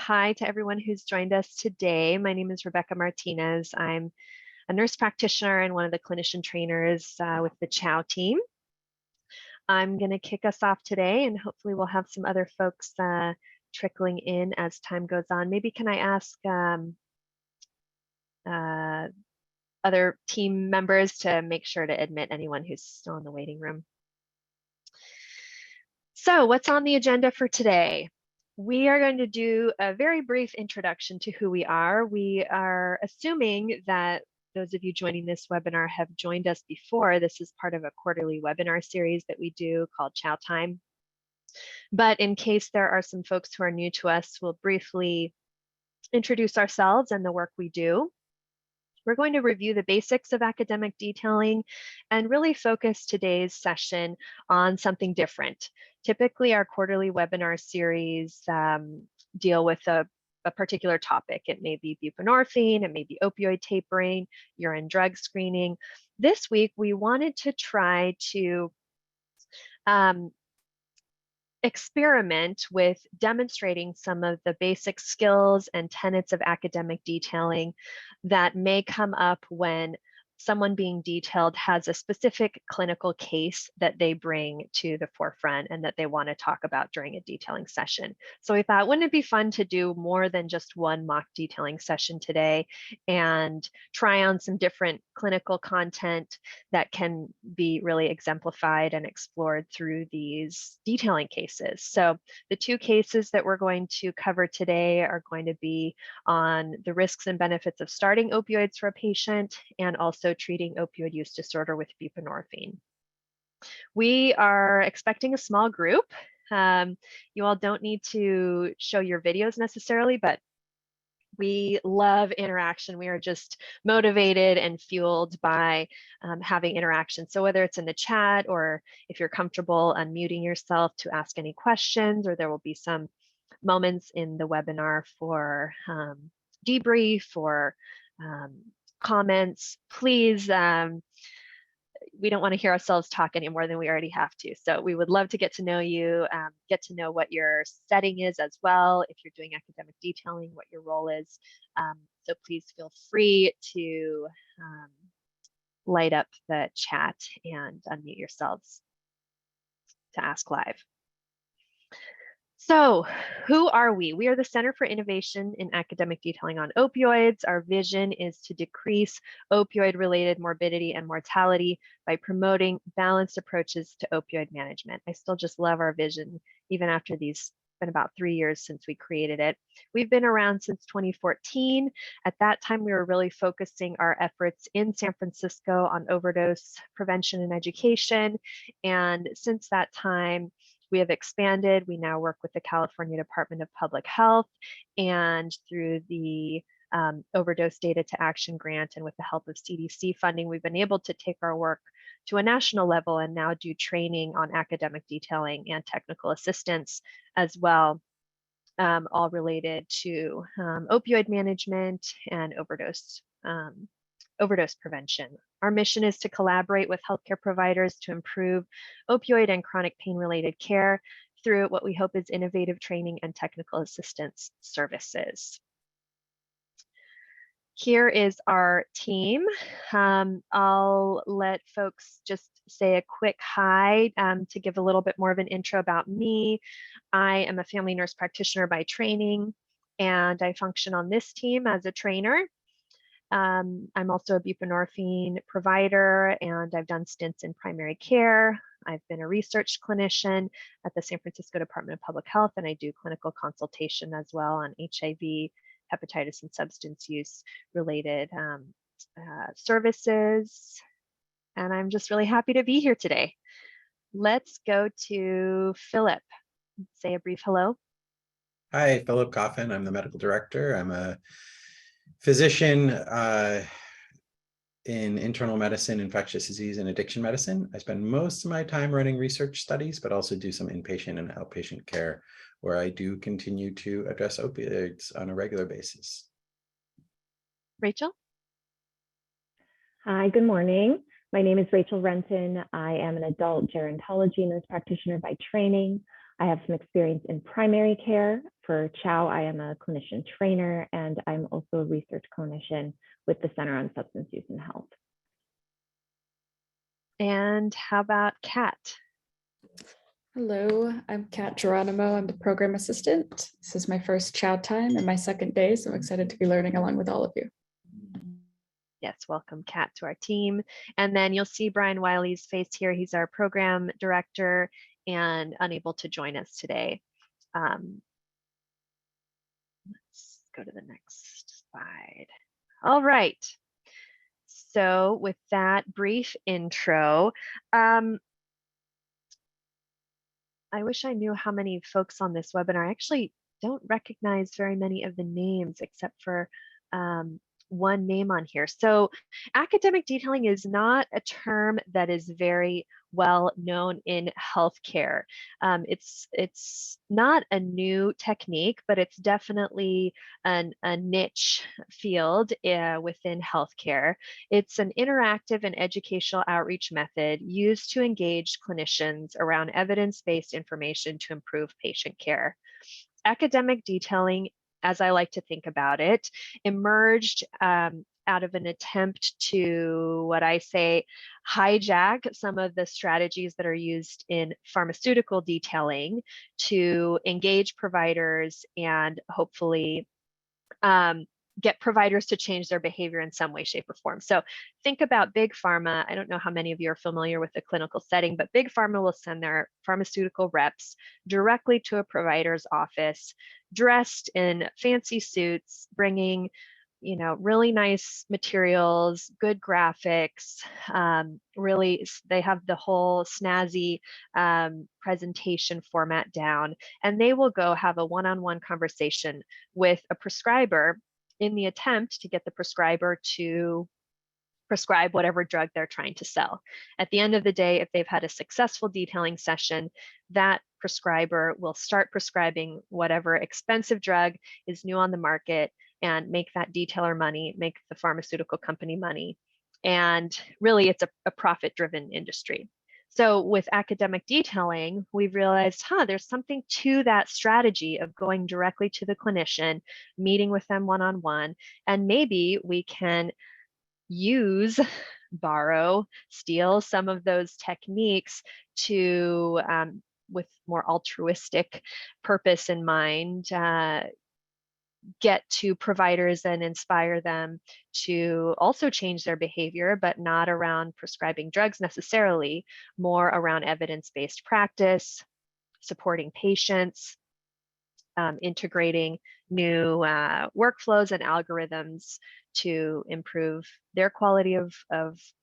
Hi to everyone who's joined us today. My name is Rebecca Martinez. I'm a nurse practitioner and one of the clinician trainers with the CIAO team. I'm going to kick us off today, and hopefully we'll have some other folks trickling in as time goes on. Maybe can I ask other team members to make sure to admit anyone who's still in the waiting room. So what's on the agenda for today? We are going to do a very brief introduction to who we are. We are assuming that those of you joining this webinar have joined us before. This is part of a quarterly webinar series that we do called CIAO Time. But in case there are some folks who are new to us, we'll briefly introduce ourselves and the work we do. We're going to review the basics of academic detailing and really focus today's session on something different. Typically, our quarterly webinar series deal with a particular topic. It may be buprenorphine, it may be opioid tapering, urine drug screening. This week, we wanted to try to experiment with demonstrating some of the basic skills and tenets of academic detailing that may come up when someone being detailed has a specific clinical case that they bring to the forefront and that they want to talk about during a detailing session. So we thought, wouldn't it be fun to do more than just one mock detailing session today and try on some different clinical content that can be really exemplified and explored through these detailing cases. So the two cases that we're going to cover today are going to be on the risks and benefits of starting opioids for a patient and also treating opioid use disorder with buprenorphine. We are expecting a small group. You all don't need to show your videos necessarily, but we love interaction. We are just motivated and fueled by having interaction. So whether it's in the chat or if you're comfortable unmuting yourself to ask any questions, or there will be some moments in the webinar for debrief or comments, please. We don't want to hear ourselves talk any more than we already have to. So we would love to get to know you, get to know what your setting is as well, if you're doing academic detailing, what your role is. So please feel free to light up the chat and unmute yourselves to ask live. So who are we? We are the Center for Innovation in Academic Detailing on Opioids. Our vision is to decrease opioid-related morbidity and mortality by promoting balanced approaches to opioid management. I still just love our vision, even after these been about 3 years since we created it. We've been around since 2014. At that time, we were really focusing our efforts in San Francisco on overdose prevention and education. And since that time, we have expanded. We now work with the California Department of Public Health, and through the Overdose Data to Action grant and with the help of CDC funding, we've been able to take our work to a national level and now do training on academic detailing and technical assistance as well, all related to opioid management and overdose prevention. Our mission is to collaborate with healthcare providers to improve opioid and chronic pain-related care through what we hope is innovative training and technical assistance services. Here is our team. I'll let folks just say a quick hi to give a little bit more of an intro about me. I am a family nurse practitioner by training, and I function on this team as a trainer. I'm also a buprenorphine provider, and I've done stints in primary care. I've been a research clinician at the San Francisco Department of Public Health, and I do clinical consultation as well on HIV, hepatitis, and substance use related services. And I'm just really happy to be here today. Let's go to Philip. Say a brief hello. Hi, Philip Coffin. I'm the medical director. I'm a physician in internal medicine, infectious disease, and addiction medicine. I spend most of my time running research studies, but also do some inpatient and outpatient care where I do continue to address opioids on a regular basis. Rachel? Hi, good morning. My name is Rachel Renton. I am an adult gerontology nurse practitioner by training. I have some experience in primary care. For CIAO, I am a clinician trainer, and I'm also a research clinician with the Center on Substance Use and Health. And how about Kat? Hello, I'm Kat Geronimo. I'm the program assistant. This is my first CIAO Time and my second day, so I'm excited to be learning along with all of you. Yes, welcome Kat to our team. And then you'll see Brian Wiley's face here. He's our program director and unable to join us today. Let's go to the next slide. All right. So with that brief intro, I wish I knew how many folks on this webinar. I actually don't recognize very many of the names except for one name on here. So academic detailing is not a term that is very well known in healthcare. It's not a new technique, but it's definitely a niche field within healthcare. It's an interactive and educational outreach method used to engage clinicians around evidence-based information to improve patient care. Academic detailing, as I like to think about it, emerged out of an attempt to, what I say, hijack some of the strategies that are used in pharmaceutical detailing to engage providers and hopefully get providers to change their behavior in some way, shape, or form. So think about big pharma. I don't know how many of you are familiar with the clinical setting, but big pharma will send their pharmaceutical reps directly to a provider's office, dressed in fancy suits, bringing really nice materials, good graphics, really, they have the whole snazzy presentation format down, and they will go have a one-on-one conversation with a prescriber in the attempt to get the prescriber to prescribe whatever drug they're trying to sell. At the end of the day, if they've had a successful detailing session, that prescriber will start prescribing whatever expensive drug is new on the market and make that detailer money, make the pharmaceutical company money. And really, it's a profit-driven industry. So with academic detailing, we've realized, there's something to that strategy of going directly to the clinician, meeting with them one-on-one, and maybe we can use, borrow, steal some of those techniques to, with more altruistic purpose in mind, get to providers and inspire them to also change their behavior, but not around prescribing drugs necessarily, more around evidence-based practice, supporting patients, integrating new workflows and algorithms to improve their quality of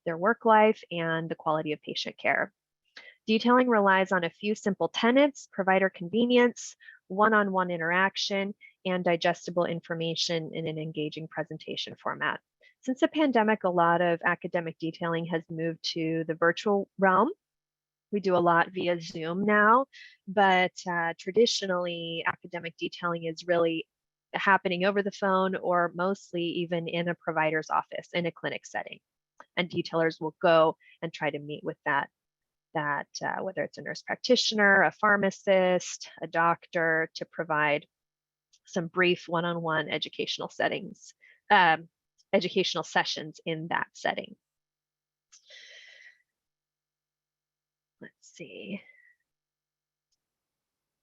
their work life and the quality of patient care. Detailing relies on a few simple tenets: provider convenience, one-on-one interaction, and digestible information in an engaging presentation format. Since the pandemic, a lot of academic detailing has moved to the virtual realm. We do a lot via Zoom now, but traditionally, academic detailing is really happening over the phone or mostly even in a provider's office in a clinic setting. And detailers will go and try to meet with that whether it's a nurse practitioner, a pharmacist, a doctor, to provide some brief one-on-one educational settings, educational sessions in that setting. Let's see.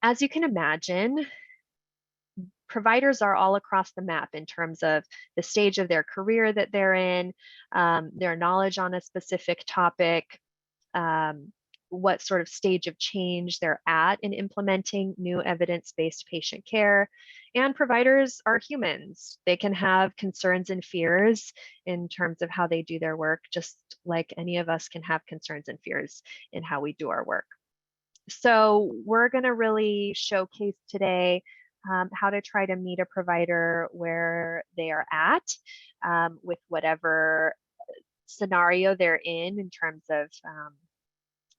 As you can imagine, providers are all across the map in terms of the stage of their career that they're in, their knowledge on a specific topic, what sort of stage of change they're at in implementing new evidence-based patient care. And providers are humans. They can have concerns and fears in terms of how they do their work, just like any of us can have concerns and fears in how we do our work. So we're going to really showcase today how to try to meet a provider where they are at with whatever scenario they're in terms of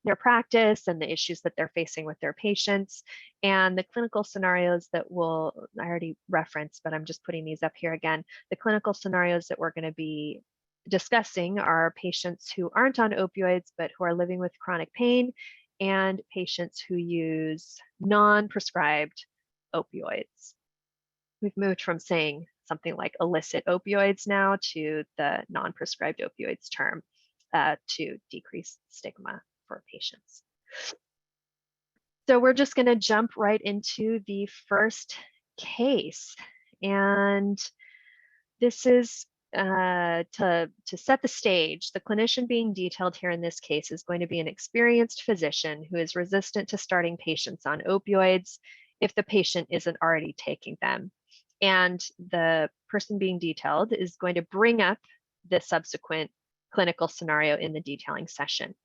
their practice and the issues that they're facing with their patients, and the clinical scenarios that I already referenced, but I'm just putting these up here again. The clinical scenarios that we're going to be discussing are patients who aren't on opioids, but who are living with chronic pain and patients who use non-prescribed opioids. We've moved from saying something like illicit opioids now to the non-prescribed opioids term to decrease stigma for patients. So we're just going to jump right into the first case. And this is to set the stage. The clinician being detailed here in this case is going to be an experienced physician who is resistant to starting patients on opioids if the patient isn't already taking them. And the person being detailed is going to bring up the subsequent clinical scenario in the detailing session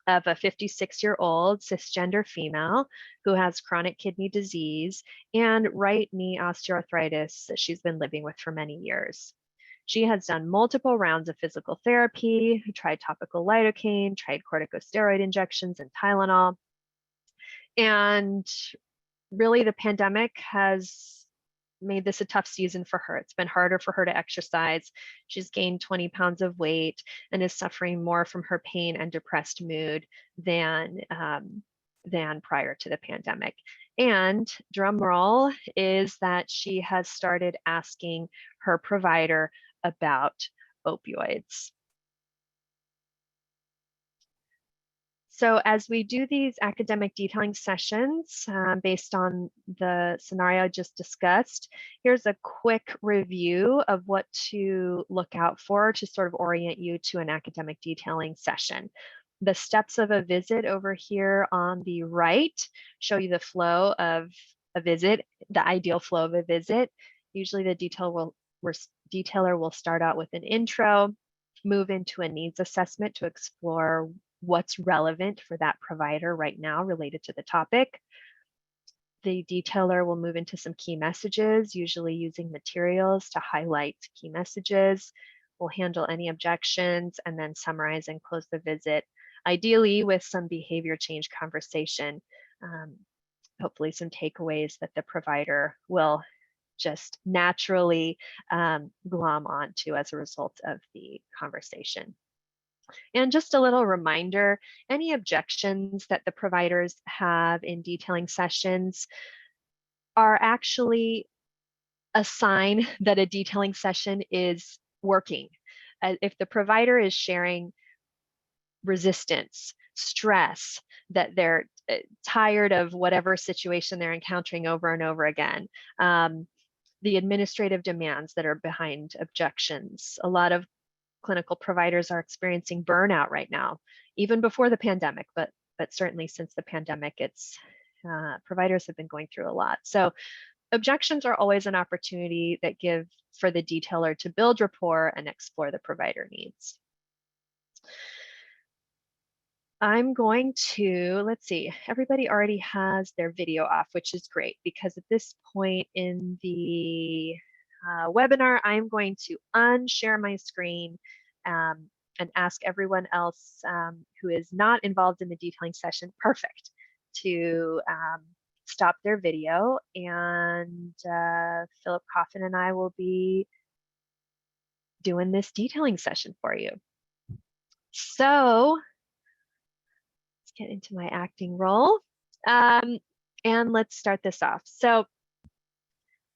of a 56-year-old cisgender female who has chronic kidney disease and right knee osteoarthritis that she's been living with for many years. She has done multiple rounds of physical therapy, tried topical lidocaine, tried corticosteroid injections and Tylenol. And really the pandemic has made this a tough season for her. It's been harder for her to exercise. She's gained 20 pounds of weight and is suffering more from her pain and depressed mood than prior to the pandemic. And drum roll is that she has started asking her provider about opioids. So as we do these academic detailing sessions based on the scenario I just discussed, here's a quick review of what to look out for to sort of orient you to an academic detailing session. The steps of a visit over here on the right show you the flow of a visit, the ideal flow of a visit. Usually the detailer will start out with an intro, move into a needs assessment to explore what's relevant for that provider right now related to the topic. The detailer will move into some key messages, usually using materials to highlight key messages. We'll handle any objections and then summarize and close the visit, ideally with some behavior change conversation, hopefully some takeaways that the provider will just naturally glom onto as a result of the conversation. And just a little reminder, any objections that the providers have in detailing sessions are actually a sign that a detailing session is working. If the provider is sharing resistance, stress, that they're tired of whatever situation they're encountering over and over again, the administrative demands that are behind objections, a lot of clinical providers are experiencing burnout right now, even before the pandemic, but certainly since the pandemic, it's providers have been going through a lot. So objections are always an opportunity that give for the detailer to build rapport and explore the provider needs. I'm going to, let's see, everybody already has their video off, which is great because at this point in the webinar, I'm going to unshare my screen and ask everyone else who is not involved in the detailing session, perfect, to stop their video, and Philip Coffin and I will be doing this detailing session for you. So let's get into my acting role and let's start this off. So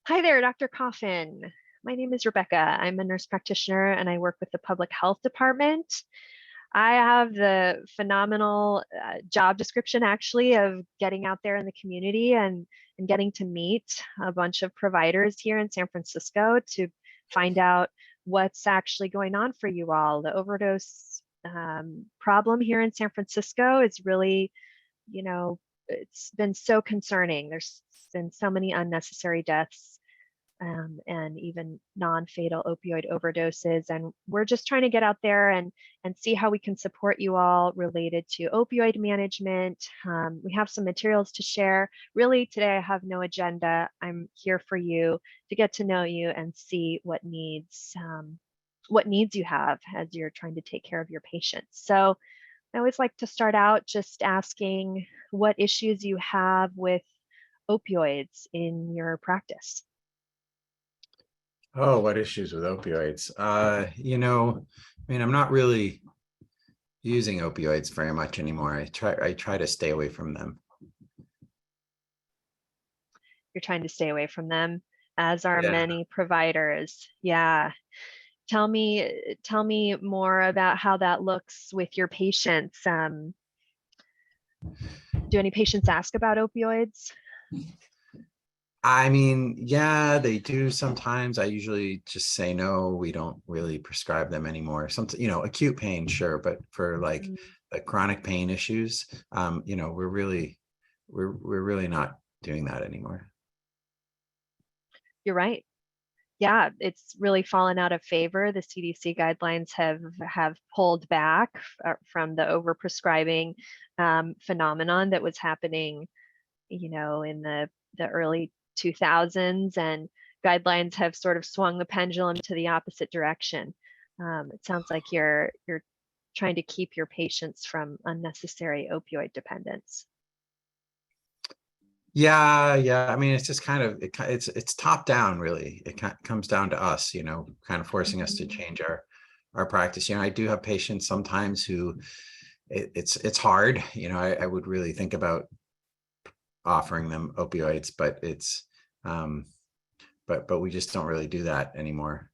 hi there, Dr. Coffin. My name is Rebecca. I'm a nurse practitioner and I work with the public health department. I have the phenomenal job description actually of getting out there in the community and getting to meet a bunch of providers here in San Francisco to find out what's actually going on for you all. The overdose problem here in San Francisco is really, you know, it's been so concerning. There's been so many unnecessary deaths and even non-fatal opioid overdoses. And we're just trying to get out there and see how we can support you all related to opioid management. We have some materials to share. Really, today I have no agenda. I'm here for you to get to know you and see what needs you have as you're trying to take care of your patients. So I always like to start out just asking what issues you have with opioids in your practice. Oh, what issues with opioids? You know, I mean, I'm not really, using opioids very much anymore. I try to stay away from them. You're trying to stay away from them, as are Yeah. many providers. Yeah. Tell me more about how that looks with your patients. Do any patients ask about opioids? I mean, yeah, they do sometimes. I usually just say no, we don't really prescribe them anymore. Something, acute pain, sure, but for like Mm, the chronic pain issues, we're really not doing that anymore. you're right. Yeah, it's really fallen out of favor. The CDC guidelines have pulled back from the overprescribing phenomenon that was happening, in the early 2000s, and guidelines have sort of swung the pendulum to the opposite direction. It sounds like you're trying to keep your patients from unnecessary opioid dependence. Yeah. I mean, it's just kind of it's top down, really. It comes down to us, kind of forcing us to change our practice. I do have patients sometimes who it's hard. I would really think about offering them opioids, but but we just don't really do that anymore.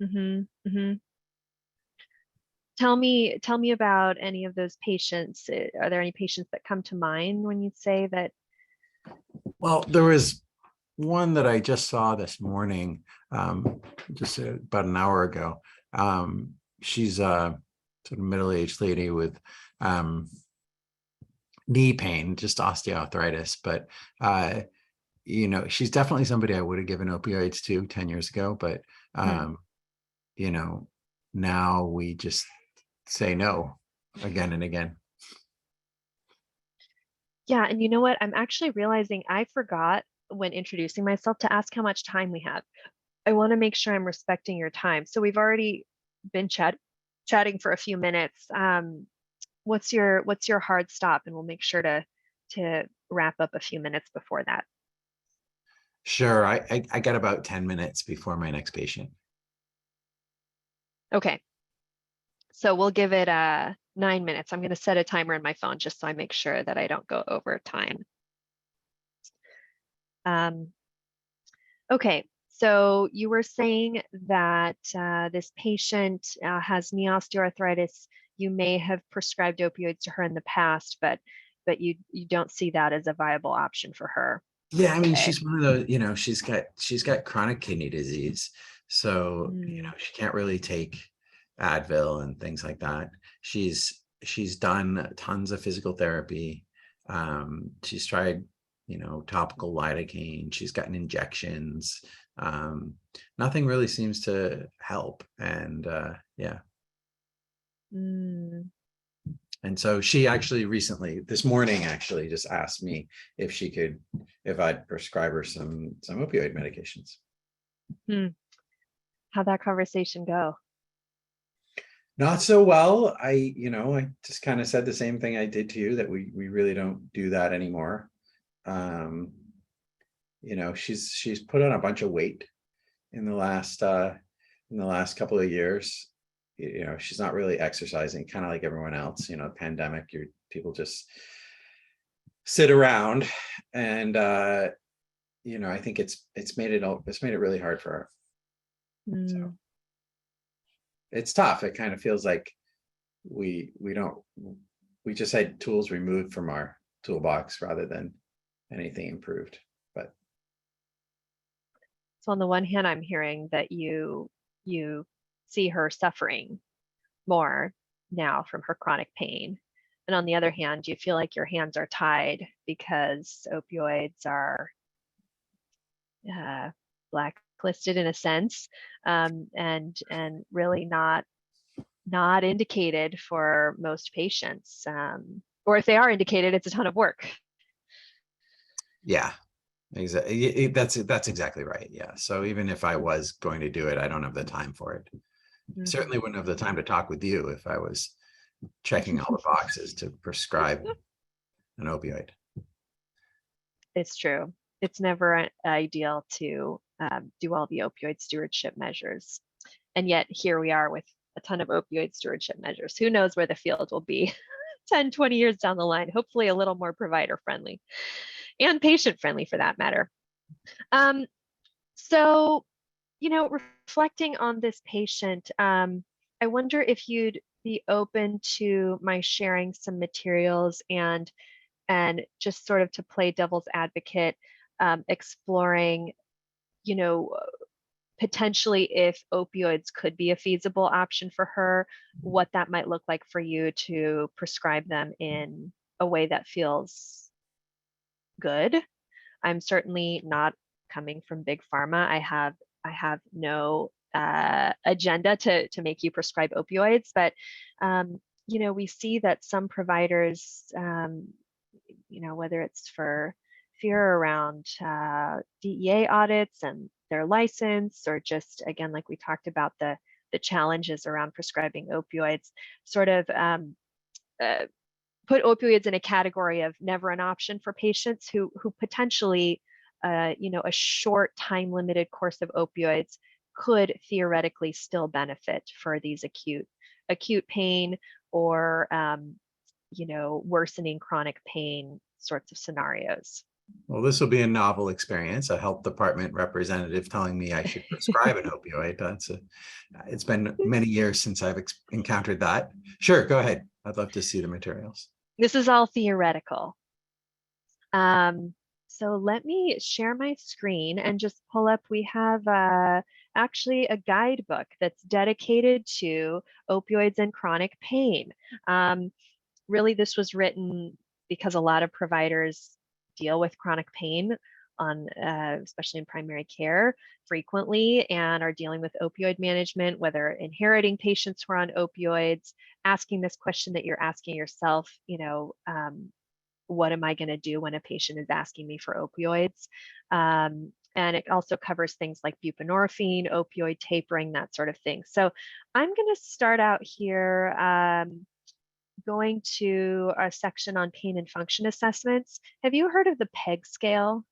Mm-hmm, mm-hmm. Tell me about any of those patients. Are there any patients that come to mind when you say that? Well, there was one that I just saw this morning, just about an hour ago. She's a sort of middle-aged lady with knee pain, just osteoarthritis, but she's definitely somebody I would have given opioids to 10 years ago, but now we just say no again and again. Yeah, and you know what? I'm actually realizing I forgot when introducing myself to ask how much time we have. I want to make sure I'm respecting your time. So we've already been chatting for a few minutes. What's your hard stop? And we'll make sure to wrap up a few minutes before that. Sure, I got about 10 minutes before my next patient. Okay. So we'll give it 9 minutes. I'm going to set a timer in my phone just so I make sure that I don't go over time. Okay, so you were saying that this patient has knee osteoarthritis. You may have prescribed opioids to her in the past, but you don't see that as a viable option for her. Yeah, I mean, Okay. she's one of those, she's got chronic kidney disease. So, she can't really take Advil and things like that. She's done tons of physical therapy. She's tried, topical lidocaine. She's gotten injections. Nothing really seems to help. And yeah. And so she actually recently, this morning, actually just asked me if I'd prescribe her some opioid medications. How'd that conversation go? Not so well. I just kind of said the same thing I did to you, that we really don't do that anymore. She's put on a bunch of weight in the last couple of years. She's not really exercising, kind of like everyone else. Pandemic, people just sit around, and I think it's made it really hard for her. So it's tough. It kind of feels like we just had tools removed from our toolbox rather than anything improved. But so on the one hand, I'm hearing that you see her suffering more now from her chronic pain. And on the other hand, you feel like your hands are tied because opioids are blacklisted in a sense, and really not indicated for most patients. Or if they are indicated, it's a ton of work. yeah, exactly. That's exactly right. Yeah. So even if I was going to do it, I don't have the time for it. Certainly wouldn't have the time to talk with you if I was checking all the boxes to prescribe an opioid. It's true. It's never ideal to do all the opioid stewardship measures. And yet here we are with a ton of opioid stewardship measures. Who knows where the field will be 10, 20 years down the line, hopefully a little more provider friendly and patient friendly for that matter. So, reflecting on this patient, I wonder if you'd be open to my sharing some materials and just sort of to play devil's advocate, exploring, potentially if opioids could be a feasible option for her, what that might look like for you to prescribe them in a way that feels good. I'm certainly not coming from big pharma. I have no agenda to make you prescribe opioids, but we see that some providers, whether it's for fear around DEA audits and their license, or just again, like we talked about, the challenges around prescribing opioids, sort of put opioids in a category of never an option for patients who potentially, a short time limited course of opioids could theoretically still benefit for these acute pain or worsening chronic pain sorts of scenarios. Well, this will be a novel experience, a health department representative telling me I should prescribe an opioid. It's been many years since I've encountered that. Sure, go ahead. I'd love to see the materials. This is all theoretical. So let me share my screen and just pull up. We have actually a guidebook that's dedicated to opioids and chronic pain. Really, this was written because a lot of providers deal with chronic pain especially in primary care frequently, and are dealing with opioid management, whether inheriting patients who are on opioids, asking this question that you're asking yourself, what am I going to do when a patient is asking me for opioids? And it also covers things like buprenorphine, opioid tapering, that sort of thing. So I'm going to start out here going to a section on pain and function assessments. Have you heard of the PEG scale?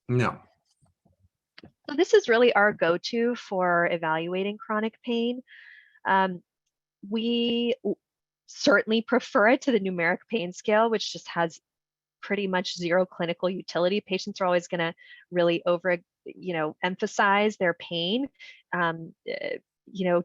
No. So this is really our go-to for evaluating chronic pain. We certainly prefer it to the numeric pain scale, which just has pretty much zero clinical utility. Patients are always going to really emphasize their pain,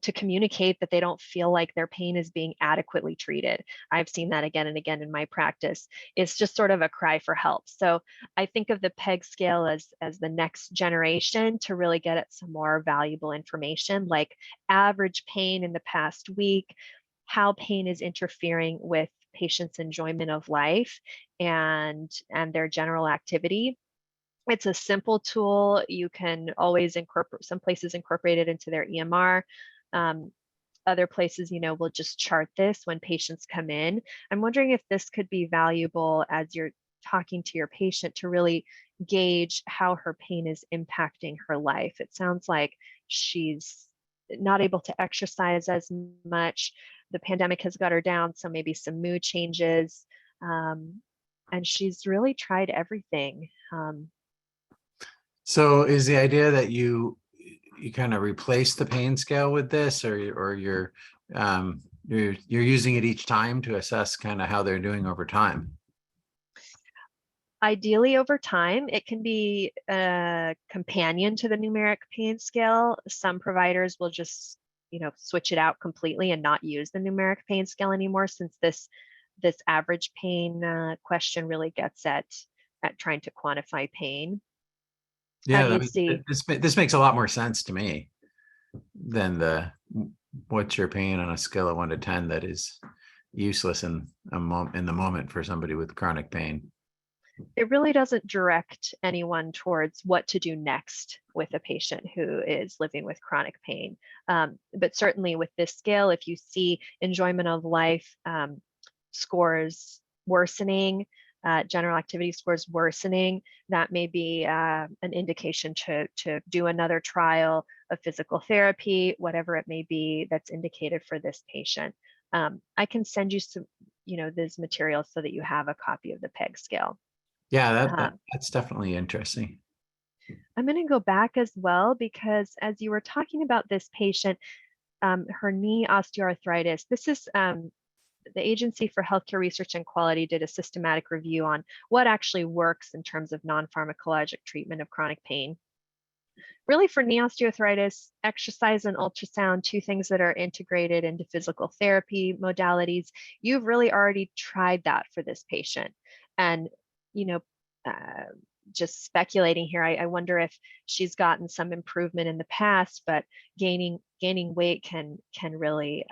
to communicate that they don't feel like their pain is being adequately treated. I've seen that again and again in my practice. It's just sort of a cry for help. So I think of the PEG scale as the next generation to really get at some more valuable information, like average pain in the past week, how pain is interfering with patients' enjoyment of life and their general activity. It's a simple tool. You can always incorporate, some places incorporate it into their EMR. Other places, will just chart this when patients come in. I'm wondering if this could be valuable as you're talking to your patient to really gauge how her pain is impacting her life. It sounds like she's not able to exercise as much. The pandemic has got her down, so maybe some mood changes. And she's really tried everything. So is the idea that you kind of replace the pain scale with this, or you're using it each time to assess kind of how they're doing over time? Ideally, over time, it can be a companion to the numeric pain scale. Some providers will just, switch it out completely and not use the numeric pain scale anymore, since this average pain question really gets at trying to quantify pain. Yeah, this makes a lot more sense to me than what's your pain on a scale of 1 to 10 that is useless in the moment for somebody with chronic pain. It really doesn't direct anyone towards what to do next with a patient who is living with chronic pain. But certainly with this scale, if you see enjoyment of life scores worsening, general activity scores worsening, that may be an indication to do another trial of physical therapy, whatever it may be that's indicated for this patient. I can send you some, these materials so that you have a copy of the PEG scale. Yeah, that's definitely interesting. I'm going to go back as well, because as you were talking about this patient, her knee osteoarthritis. This is the Agency for Healthcare Research and Quality did a systematic review on what actually works in terms of non-pharmacologic treatment of chronic pain. Really, for knee osteoarthritis, exercise and ultrasound, two things that are integrated into physical therapy modalities. You've really already tried that for this patient. And, you know, just speculating here, I wonder if she's gotten some improvement in the past, but gaining weight can really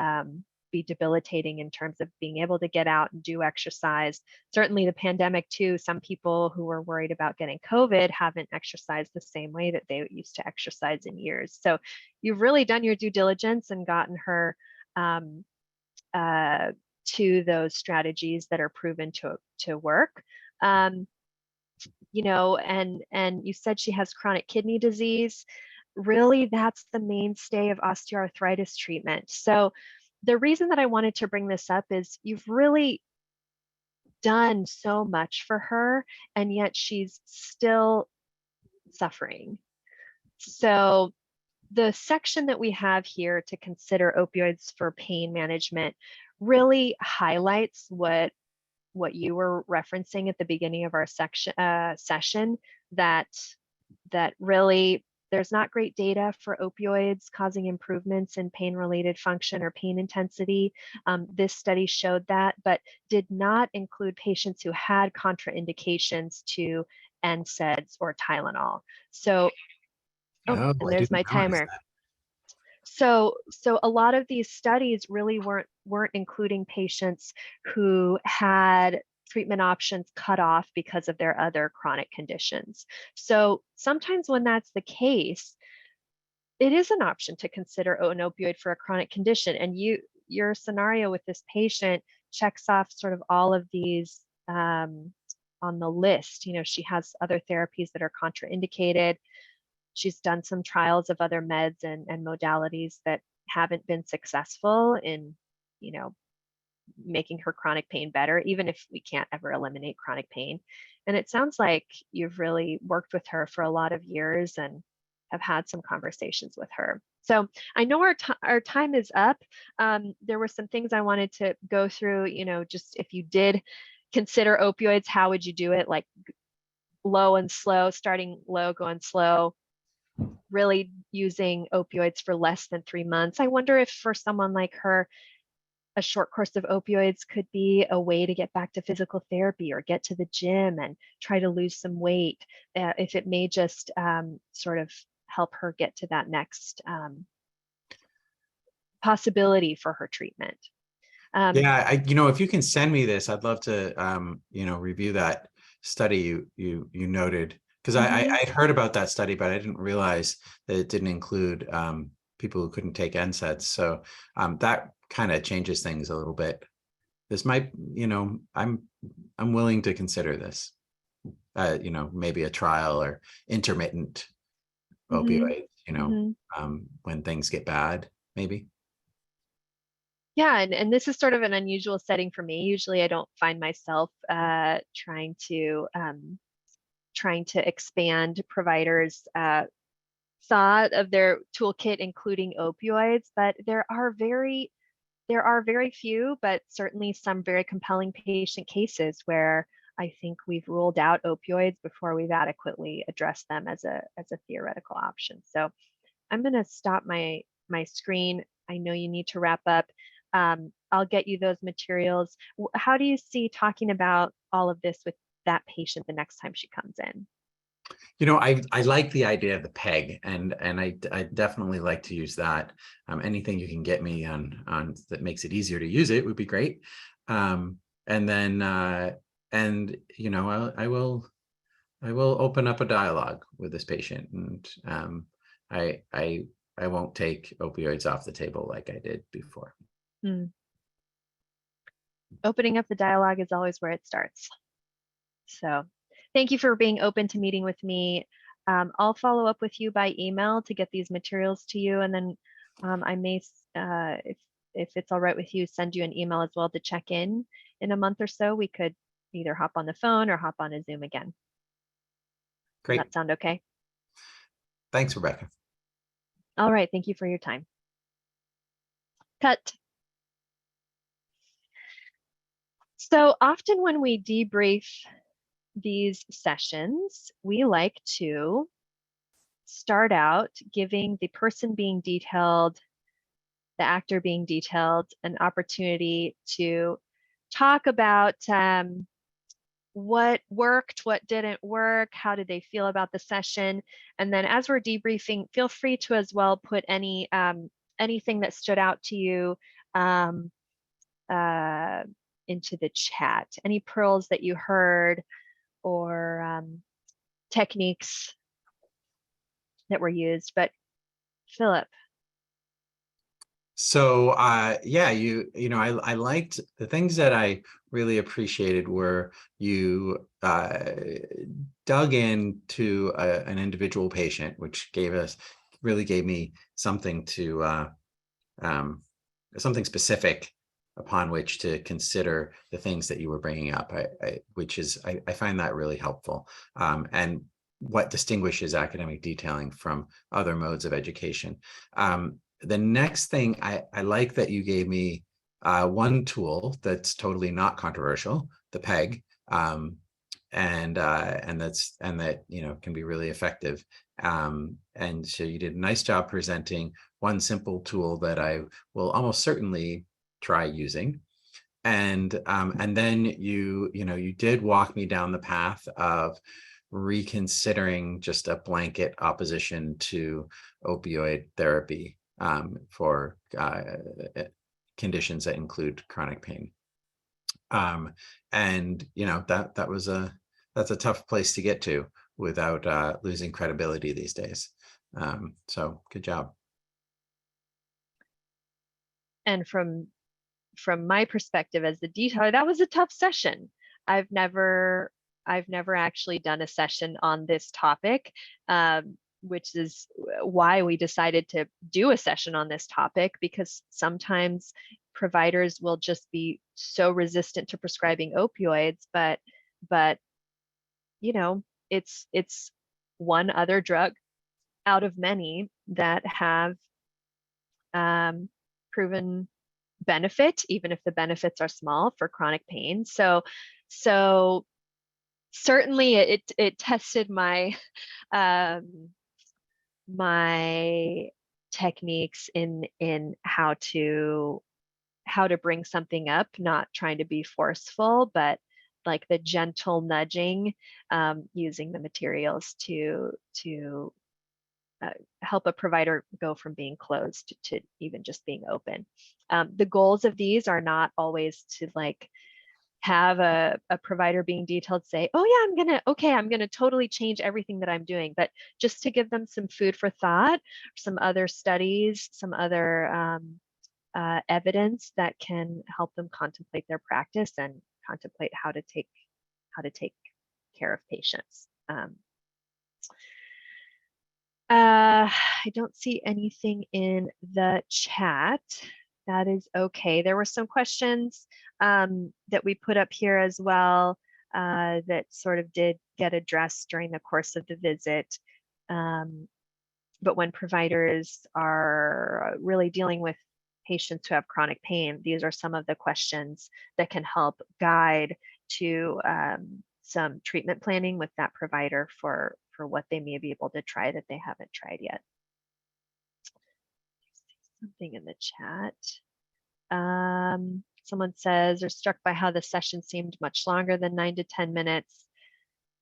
be debilitating in terms of being able to get out and do exercise. Certainly the pandemic too, some people who were worried about getting COVID haven't exercised the same way that they used to exercise in years. So you've really done your due diligence and gotten her to those strategies that are proven to work. You know, and you said she has chronic kidney disease. Really, that's the mainstay of osteoarthritis treatment. So the reason that I wanted to bring this up is you've really done so much for her, and yet she's still suffering. So the section that we have here to consider opioids for pain management really highlights what you were referencing at the beginning of our session, that really there's not great data for opioids causing improvements in pain-related function or pain intensity. This study showed that, but did not include patients who had contraindications to NSAIDs or Tylenol. So, and there's my timer. So a lot of these studies really weren't including patients who had treatment options cut off because of their other chronic conditions. So sometimes when that's the case, it is an option to consider an opioid for a chronic condition. And your scenario with this patient checks off sort of all of these on the list. You know, she has other therapies that are contraindicated. She's done some trials of other meds and modalities that haven't been successful in, you know, making her chronic pain better, even if we can't ever eliminate chronic pain. And it sounds like you've really worked with her for a lot of years and have had some conversations with her. So I know our time is up. There were some things I wanted to go through, you know, just if you did consider opioids, how would you do it? Like low and slow, starting low, going slow, really using opioids for less than 3 months. I wonder if for someone like her, a short course of opioids could be a way to get back to physical therapy or get to the gym and try to lose some weight, if it may just sort of help her get to that next possibility for her treatment. Yeah, you know, if you can send me this, I'd love to, you know, review that study you noted, because I'd heard about that study, but I didn't realize that it didn't include people who couldn't take NSAIDs. So that kind of changes things a little bit. This might, you know, I'm willing to consider this. You know, maybe a trial or intermittent opioids, you know, when things get bad, maybe. Yeah, and this is sort of an unusual setting for me. Usually I don't find myself trying to expand providers' thought of their toolkit, including opioids, but there are very few, but certainly some very compelling patient cases where I think we've ruled out opioids before we've adequately addressed them as a theoretical option. So I'm going to stop my screen. I know you need to wrap up. I'll get you those materials. How do you see talking about all of this with that patient the next time she comes in? You know, I like the idea of the PEG, and I definitely like to use that. Anything you can get me on that makes it easier to use it would be great. And then and you know, I will open up a dialogue with this patient, and I won't take opioids off the table like I did before. Opening up the dialogue is always where it starts. So thank you for being open to meeting with me. I'll follow up with you by email to get these materials to you. And then I may, if it's all right with you, send you an email as well to check in a month or so. We could either hop on the phone or hop on a Zoom again. Great. Does that sound okay? Thanks, Rebecca. All right. Thank you for your time. Cut. So often when we debrief these sessions, we like to start out giving the person being detailed, the actor being detailed, an opportunity to talk about what worked, what didn't work, how did they feel about the session. And then as we're debriefing, feel free to as well put any anything that stood out to you um, into the chat, any pearls that you heard or techniques that were used. But Philip. So yeah, you know, I liked the things that I really appreciated were you dug into an individual patient, which really gave me something to something specific upon which to consider the things that you were bringing up, I find that really helpful, and what distinguishes academic detailing from other modes of education. The next thing, I like that you gave me one tool that's totally not controversial, the PEG, and that can be really effective. And so you did a nice job presenting one simple tool that I will almost certainly try using. And then you did walk me down the path of reconsidering just a blanket opposition to opioid therapy for conditions that include chronic pain. And that's a tough place to get to without losing credibility these days. So good job. And from my perspective as the detailer, that was a tough session. I've never actually done a session on this topic, which is why we decided to do a session on this topic, because sometimes providers will just be so resistant to prescribing opioids, but it's one other drug out of many that have proven benefit, even if the benefits are small, for chronic pain. So certainly it tested my my techniques in how to bring something up, not trying to be forceful, but like the gentle nudging, using the materials to help a provider go from being closed to even just being open. The goals of these are not always to like have a provider being detailed say, oh yeah, I'm gonna totally change everything that I'm doing, but just to give them some food for thought, some other studies, some other evidence that can help them contemplate their practice and contemplate how to take care of patients. I don't see anything in the chat. That is okay. There were some questions that we put up here as well that sort of did get addressed during the course of the visit. But when providers are really dealing with patients who have chronic pain, these are some of the questions that can help guide to some treatment planning with that provider for what they may be able to try that they haven't tried yet. Something in the chat. Someone says they're struck by how the session seemed much longer than 9 to 10 minutes,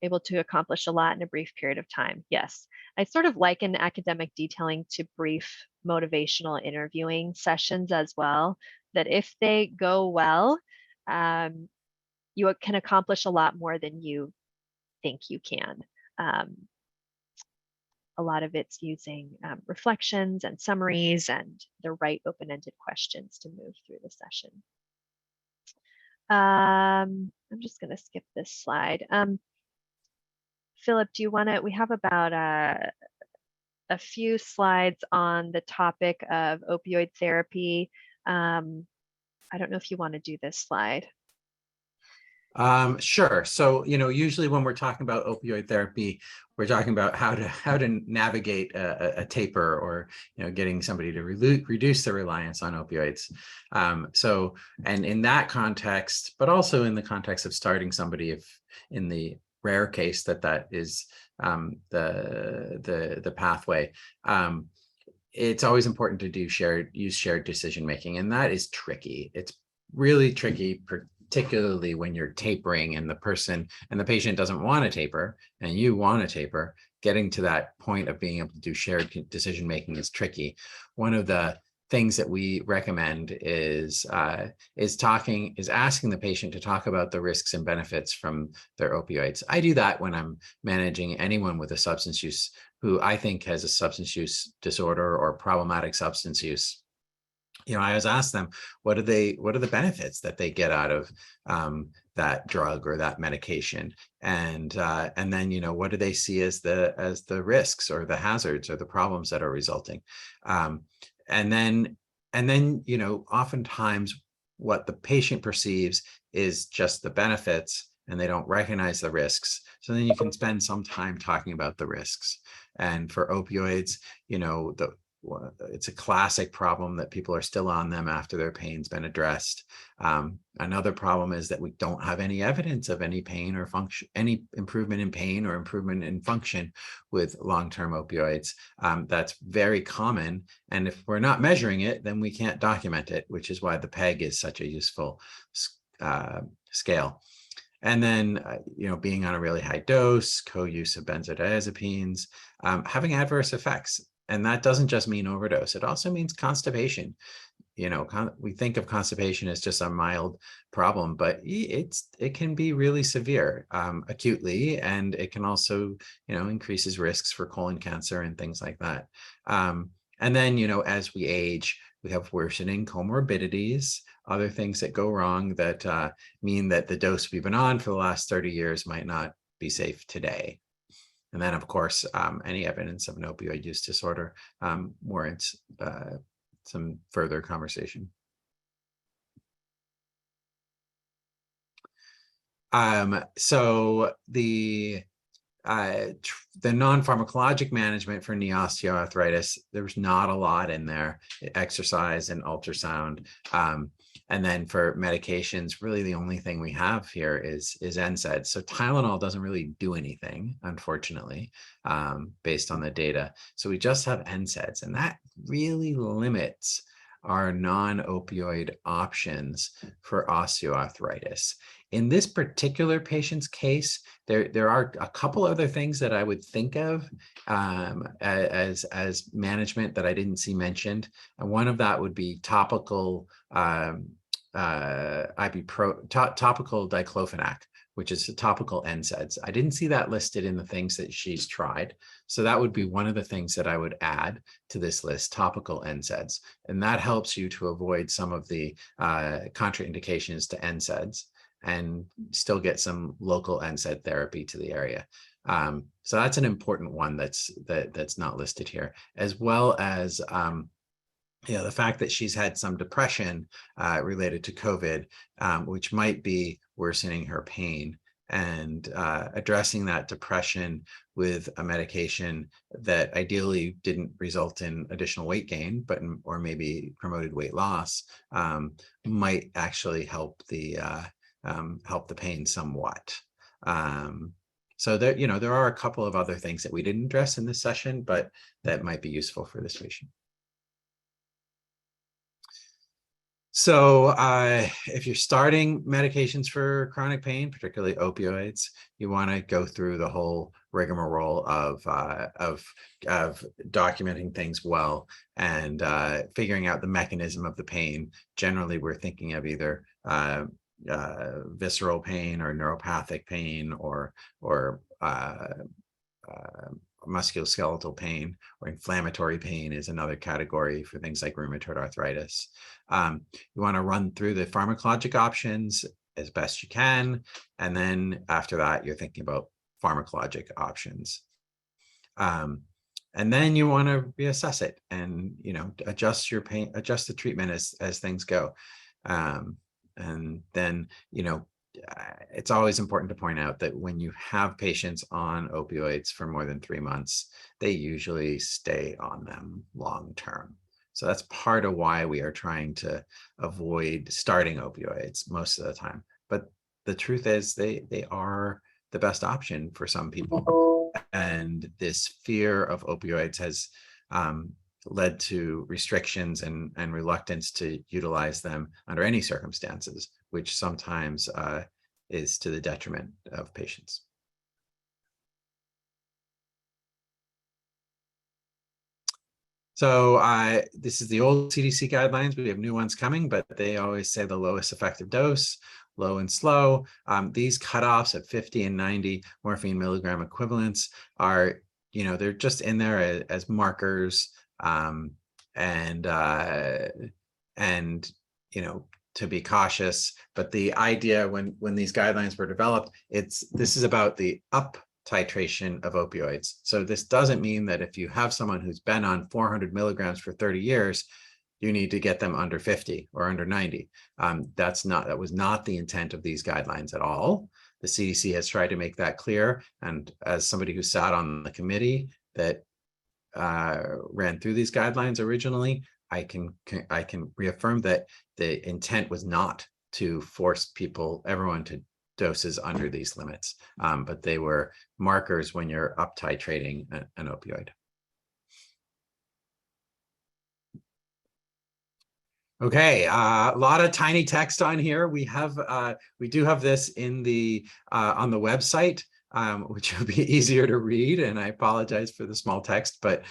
able to accomplish a lot in a brief period of time. Yes, I sort of liken academic detailing to brief motivational interviewing sessions as well, that if they go well, you can accomplish a lot more than you think you can. A lot of it's using reflections and summaries and the right open-ended questions to move through the session. I'm just going to skip this slide. Philip, do you want to, we have about a few slides on the topic of opioid therapy. I don't know if you want to do this slide. Sure. So, usually when we're talking about opioid therapy, we're talking about how to navigate a taper, or, getting somebody to reduce their reliance on opioids. And in that context, but also in the context of starting somebody, if in the rare case that is the pathway, it's always important to use shared decision making, and that is tricky. It's really tricky, particularly when you're tapering and the patient doesn't want to taper and you want to taper. Getting to that point of being able to do shared decision making is tricky. One of the things that we recommend is asking the patient to talk about the risks and benefits from their opioids. I do that when I'm managing anyone with a substance use who I think has a substance use disorder or problematic substance use. I always ask them, what are the benefits that they get out of that drug or that medication, and then what do they see as the risks or the hazards or the problems that are resulting, and then oftentimes what the patient perceives is just the benefits, and they don't recognize the risks. So then you can spend some time talking about the risks. And for opioids, it's a classic problem that people are still on them after their pain's been addressed. Another problem is that we don't have any evidence of any pain or function, any improvement in pain or improvement in function with long-term opioids. That's very common. And if we're not measuring it, then we can't document it, which is why the PEG is such a useful scale. And then, being on a really high dose, co-use of benzodiazepines, having adverse effects. And that doesn't just mean overdose. It also means constipation. We think of constipation as just a mild problem, but it can be really severe acutely, and it can also, increases risks for colon cancer and things like that. And then, as we age, we have worsening comorbidities, other things that go wrong that mean that the dose we've been on for the last 30 years might not be safe today. And then, of course, any evidence of an opioid use disorder warrants some further conversation. So the non-pharmacologic management for knee osteoarthritis, there's not a lot in there. Exercise and ultrasound. And then for medications, really the only thing we have here is NSAIDs. So Tylenol doesn't really do anything, unfortunately, based on the data. So we just have NSAIDs, and that really limits our non-opioid options for osteoarthritis. In this particular patient's case, there are a couple other things that I would think of as management that I didn't see mentioned. And one of that would be topical topical diclofenac, which is a topical NSAIDs. I didn't see that listed in the things that she's tried. So that would be one of the things that I would add to this list, topical NSAIDs. And that helps you to avoid some of the contraindications to NSAIDs and still get some local NSAID therapy to the area. So that's an important one that's not listed here, as well as the fact that she's had some depression related to COVID, which might be worsening her pain, and addressing that depression with a medication that ideally didn't result in additional weight gain, or maybe promoted weight loss, might actually help the pain somewhat. So there are a couple of other things that we didn't address in this session, but that might be useful for this patient. So if you're starting medications for chronic pain, particularly opioids, you want to go through the whole rigmarole of documenting things well and figuring out the mechanism of the pain. Generally, we're thinking of either visceral pain or neuropathic pain or musculoskeletal pain, or inflammatory pain is another category for things like rheumatoid arthritis. You want to run through the pharmacologic options as best you can, and then after that, you're thinking about pharmacologic options. And then you want to reassess it and adjust your pain, adjust the treatment as things go. And then it's always important to point out that when you have patients on opioids for more than 3 months, they usually stay on them long term. So that's part of why we are trying to avoid starting opioids most of the time. But the truth is they are the best option for some people. And this fear of opioids has led to restrictions and reluctance to utilize them under any circumstances, which sometimes is to the detriment of patients. So this is the old CDC guidelines. We have new ones coming, but they always say the lowest effective dose, low and slow. These cutoffs at 50 and 90 morphine milligram equivalents are, they're just in there as markers and to be cautious. But the idea when these guidelines were developed, this is about the up titration of opioids. So this doesn't mean that if you have someone who's been on 400 milligrams for 30 years, you need to get them under 50 or under 90. That was not the intent of these guidelines at all. The CDC has tried to make that clear. And as somebody who sat on the committee that ran through these guidelines originally, I can reaffirm that the intent was not to force everyone to doses under these limits, but they were markers when you're up titrating an opioid. Okay, a lot of tiny text on here. We do have this in the on the website, which will be easier to read, and I apologize for the small text, but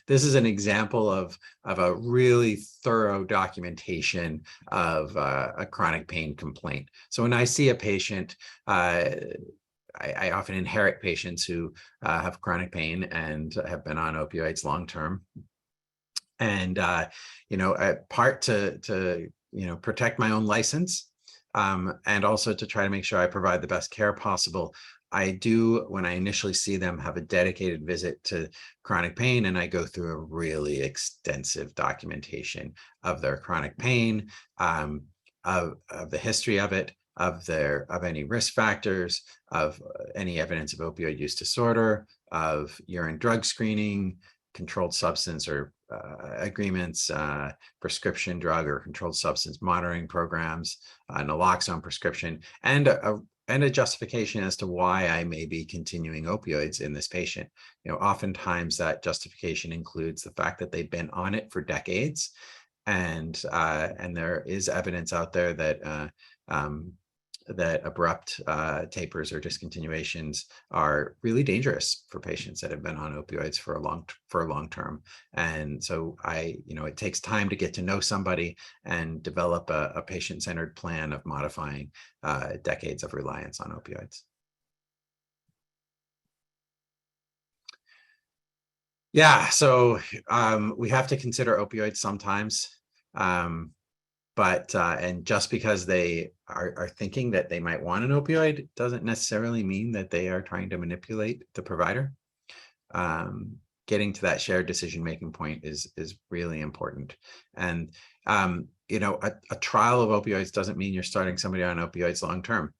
this is an example of a really thorough documentation of a chronic pain complaint. So when I see a patient, I often inherit patients who have chronic pain and have been on opioids long term. And part to protect my own license, and also to try to make sure I provide the best care possible. I do, when I initially see them, have a dedicated visit to chronic pain, and I go through a really extensive documentation of their chronic pain, of the history of it, of any risk factors, of any evidence of opioid use disorder, of urine drug screening, controlled substance or agreements, prescription drug or controlled substance monitoring programs, naloxone prescription, and a justification as to why I may be continuing opioids in this patient. Oftentimes that justification includes the fact that they've been on it for decades, and there is evidence out there that that abrupt tapers or discontinuations are really dangerous for patients that have been on opioids for a long term. And so it takes time to get to know somebody and develop a patient-centered plan of modifying decades of reliance on opioids. Yeah, so we have to consider opioids sometimes. But and just because they are thinking that they might want an opioid doesn't necessarily mean that they are trying to manipulate the provider. Getting to that shared decision-making point is really important. And a trial of opioids doesn't mean you're starting somebody on opioids long-term.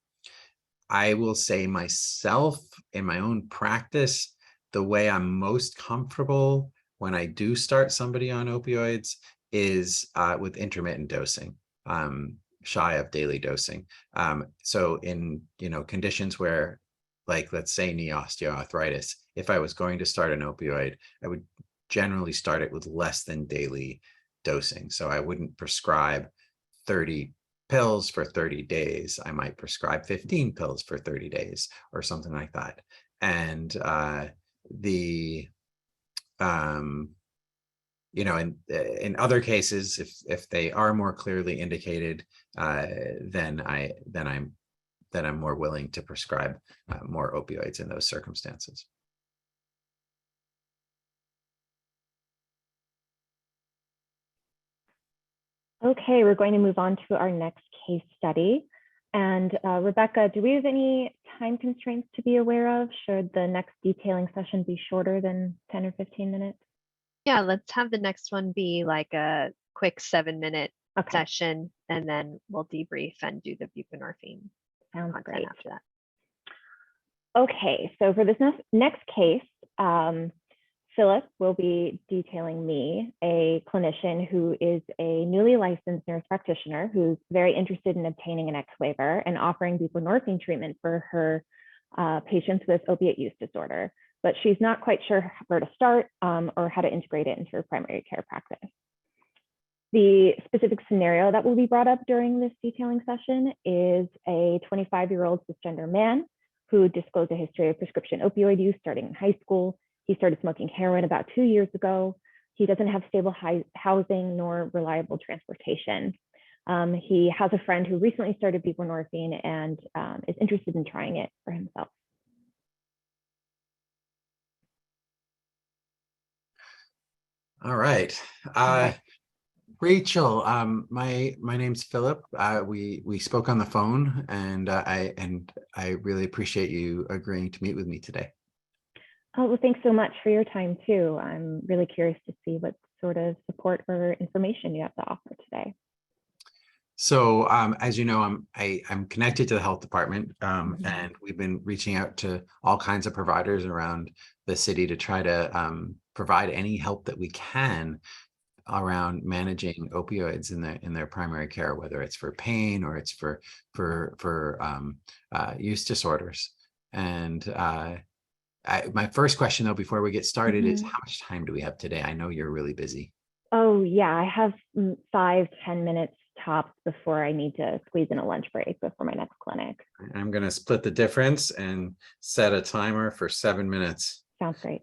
I will say myself, in my own practice, the way I'm most comfortable when I do start somebody on opioids is with intermittent dosing, shy of daily dosing. So in conditions where, like, let's say knee osteoarthritis, if I was going to start an opioid, I would generally start it with less than daily dosing. So I wouldn't prescribe 30 pills for 30 days. I might prescribe 15 pills for 30 days or something like that. And in other cases, if they are more clearly indicated, then I'm more willing to prescribe more opioids in those circumstances. Okay, we're going to move on to our next case study. And Rebecca, do we have any time constraints to be aware of? Should the next detailing session be shorter than 10 or 15 minutes? Yeah, let's have the next one be like a quick 7-minute session, and then we'll debrief and do the buprenorphine. Sounds content great. after that. Okay, so for this next case, Philip will be detailing me, a clinician who is a newly licensed nurse practitioner who's very interested in obtaining an X waiver and offering buprenorphine treatment for her patients with opiate use disorder, but she's not quite sure where to start or how to integrate it into her primary care practice. The specific scenario that will be brought up during this detailing session is a 25-year-old cisgender man who disclosed a history of prescription opioid use starting in high school. He started smoking heroin about 2 years ago. He doesn't have stable housing nor reliable transportation. He has a friend who recently started buprenorphine and is interested in trying it for himself. All right. Rachel, my name's Philip. We spoke on the phone, and I really appreciate you agreeing to meet with me today. Oh, well, thanks so much for your time too. I'm really curious to see what sort of support or information you have to offer today. So, as you know, I'm connected to the health department, and we've been reaching out to all kinds of providers around the city to try to provide any help that we can around managing opioids in their primary care, whether it's for pain or it's for use disorders. And my first question, though, before we get started, is how much time do we have today? I know you're really busy. Oh, yeah, I have 5-10 minutes tops before I need to squeeze in a lunch break before my next clinic. I'm going to split the difference and set a timer for 7 minutes. Sounds great.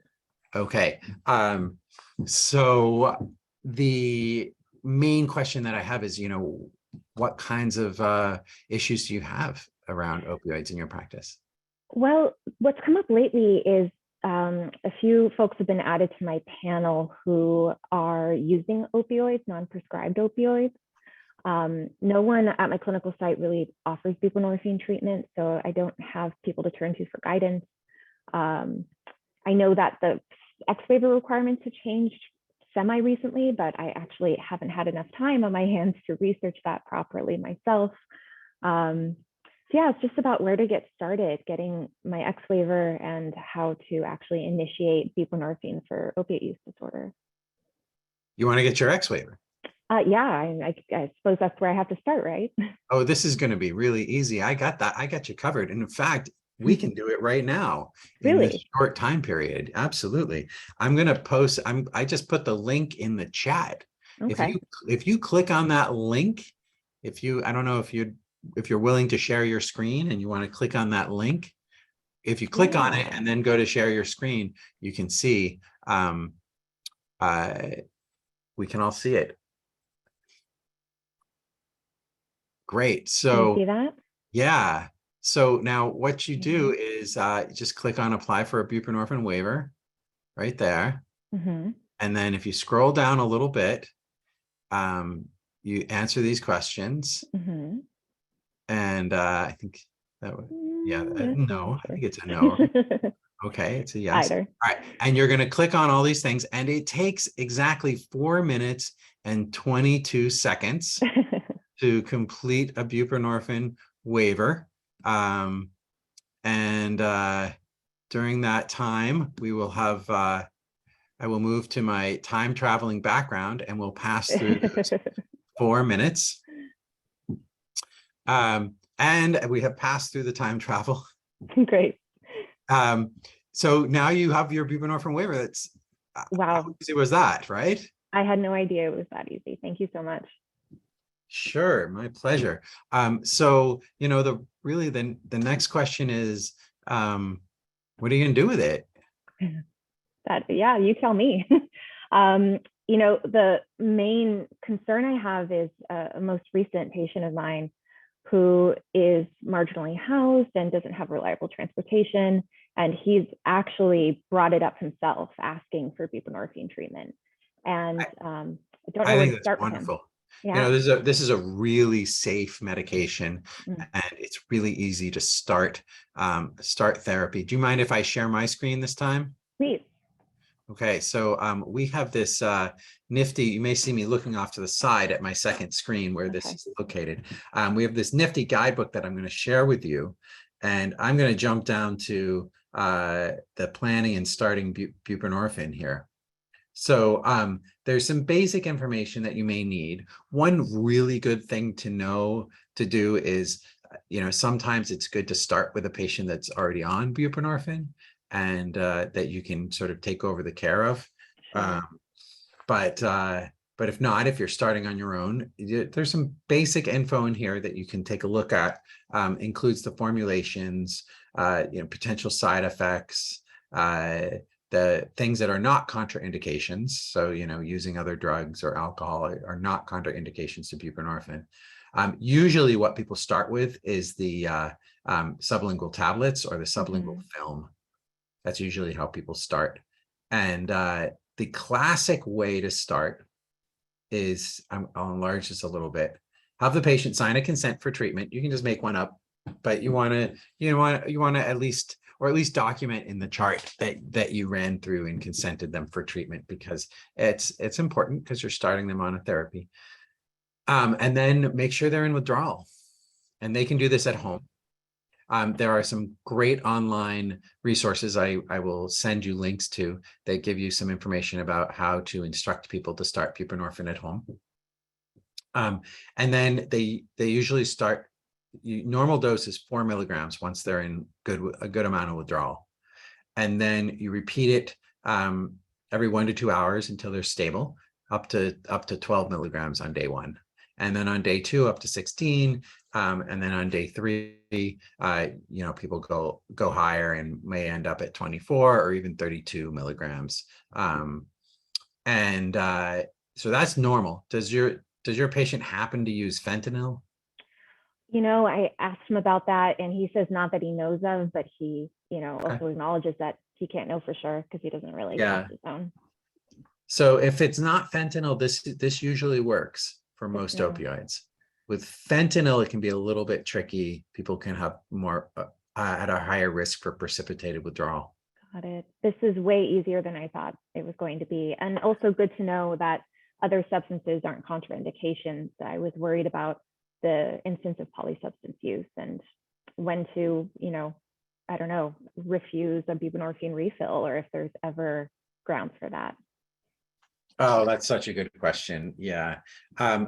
Okay. So the main question that I have is, what kinds of issues do you have around opioids in your practice? Well, what's come up lately is a few folks have been added to my panel who are using opioids, non-prescribed opioids. No one at my clinical site really offers buprenorphine treatment, so I don't have people to turn to for guidance. I know that the X waiver requirements have changed semi-recently, but I actually haven't had enough time on my hands to research that properly myself. So yeah, it's just about where to get started, getting my X waiver and how to actually initiate buprenorphine for opiate use disorder. You want to get your X waiver? Yeah, I suppose that's where I have to start, right? Oh, this is going to be really easy. I got that. I got you covered. And in fact, we can do it right now in this short time period. Absolutely. I'm going to post, I just put the link in the chat. Okay. If you click on that link, I don't know if you're willing to share your screen and you want to click on that link. If you click on it and then go to share your screen, you can see, we can all see it. Great. So can you see that? Yeah. So now what you do is just click on apply for a buprenorphine waiver right there. And then if you scroll down a little bit, you answer these questions. And I think that would, no, I think it's a no. Okay, it's a yes. Either. All right. And you're going to click on all these things, and it takes exactly 4 minutes and 22 seconds to complete a buprenorphine waiver. During that time, we will have, I will move to my time traveling background and we'll pass through those 4 minutes. And we have passed through the time travel. Great. So now you have your buprenorphine waiver. That's wow. How easy was that, right? I had no idea it was that easy. Thank you so much. Sure, my pleasure. So, the next question is, what are you going to do with it? Yeah, you tell me. The main concern I have is a most recent patient of mine who is marginally housed and doesn't have reliable transportation. And he's actually brought it up himself, asking for buprenorphine treatment. And I don't know where to start with him. Yeah. This is a really safe medication, and it's really easy to start therapy. Do you mind if I share my screen this time? Please. Okay, so we have this nifty, you may see me looking off to the side at my second screen where this Okay. is located. We have this nifty guidebook that I'm going to share with you, and I'm going to jump down to the planning and starting buprenorphine here. So there's some basic information that you may need. One really good thing to know to do is, sometimes it's good to start with a patient that's already on buprenorphine and that you can sort of take over the care of. Sure. But if not, if you're starting on your own, there's some basic info in here that you can take a look at. Includes the formulations, potential side effects, the things that are not contraindications. So, using other drugs or alcohol are not contraindications to buprenorphine. Usually what people start with is the sublingual tablets or the sublingual film. That's usually how people start. And the classic way to start is, I'll enlarge this a little bit, have the patient sign a consent for treatment. You can just make one up, but you want to at least document in the chart that you ran through and consented them for treatment, because it's important because you're starting them on a therapy. And then make sure they're in withdrawal, and they can do this at home. There are some great online resources I will send you links to that give you some information about how to instruct people to start buprenorphine at home. And then they usually start, normal dose is 4 milligrams once they're in a good amount of withdrawal. And then you repeat it every 1 to 2 hours until they're stable, up to 12 milligrams on day 1. And then on day 2 up to 16, and then on day 3, people go higher and may end up at 24 or even 32 milligrams. So that's normal. Does your patient happen to use fentanyl? I asked him about that, and he says not that he knows of, but he, also acknowledges that he can't know for sure because he doesn't really test his own. So if it's not fentanyl, this usually works for most opioids. With fentanyl, it can be a little bit tricky. People can have more at a higher risk for precipitated withdrawal. Got it. This is way easier than I thought it was going to be. And also good to know that other substances aren't contraindications. I was worried about the instance of polysubstance use and when to, refuse a buprenorphine refill, or if there's ever grounds for that. Oh, that's such a good question. Yeah.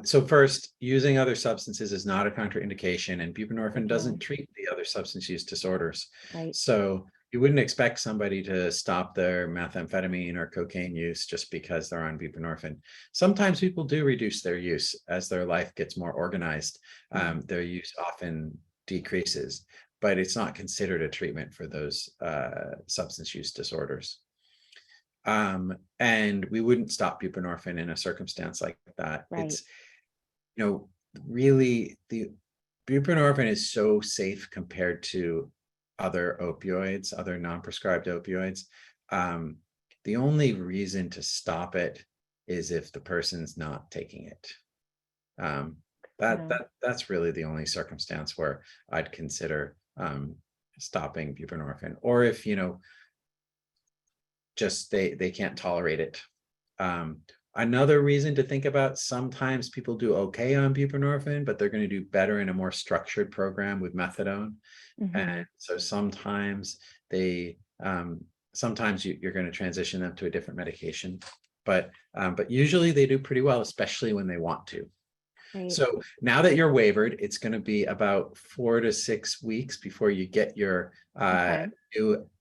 So first, using other substances is not a contraindication, and buprenorphine doesn't treat the other substance use disorders. Right. So you wouldn't expect somebody to stop their methamphetamine or cocaine use just because they're on buprenorphine. Sometimes people do reduce their use as their life gets more organized. Their use often decreases, but it's not considered a treatment for those substance use disorders. And we wouldn't stop buprenorphine in a circumstance like that. Right. It's, really, the buprenorphine is so safe compared to other opioids, other non-prescribed opioids. The only reason to stop it is if the person's not taking it. That's really the only circumstance where I'd consider stopping buprenorphine, or if just they can't tolerate it. Another reason to think about, sometimes people do okay on buprenorphine, but they're going to do better in a more structured program with methadone. And so sometimes you're going to transition them to a different medication, but usually they do pretty well, especially when they want to. Right. So now that you're waivered, it's going to be about 4 to 6 weeks before you get your